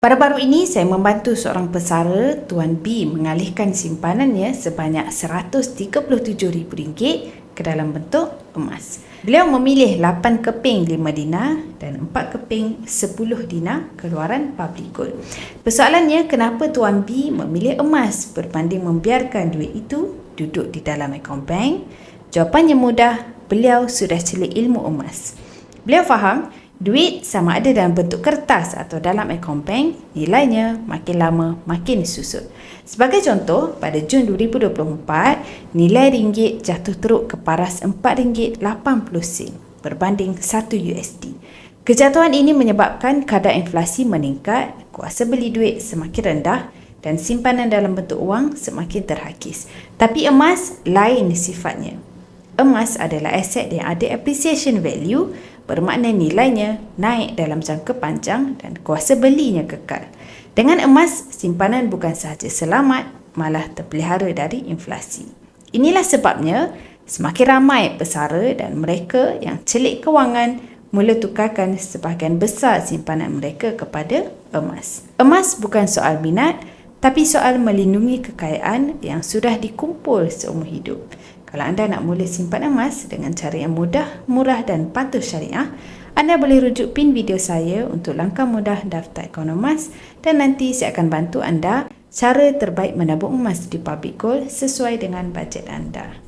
Baru-baru ini saya membantu seorang pesara, Tuan B, mengalihkan simpanannya sebanyak RM137,000 ke dalam bentuk emas. Beliau memilih 8 keping 5 dinar dan 4 keping 10 dinar keluaran public gold. Persoalannya, kenapa Tuan B memilih emas berbanding membiarkan duit itu duduk di dalam akaun bank? Jawapannya mudah, beliau sudah celik ilmu emas. Beliau faham duit sama ada dalam bentuk kertas atau dalam akaun bank, nilainya makin lama makin susut. Sebagai contoh, pada Jun 2024, nilai ringgit jatuh teruk ke paras RM4.80 berbanding 1 USD. Kejatuhan ini menyebabkan kadar inflasi meningkat, kuasa beli duit semakin rendah dan simpanan dalam bentuk wang semakin terhakis. Tapi emas lain sifatnya. Emas adalah aset yang ada appreciation value, bermakna nilainya naik dalam jangka panjang dan kuasa belinya kekal. Dengan emas, simpanan bukan sahaja selamat, malah terpelihara dari inflasi. Inilah sebabnya semakin ramai pesara dan mereka yang celik kewangan mula tukarkan sebahagian besar simpanan mereka kepada emas. Emas bukan soal minat, tapi soal melindungi kekayaan yang sudah dikumpul seumur hidup. Kalau anda nak mula simpan emas dengan cara yang mudah, murah dan patuh syariah, anda boleh rujuk pin video saya untuk langkah mudah daftar akaun emas dan nanti saya akan bantu anda cara terbaik menabung emas di public gold sesuai dengan bajet anda.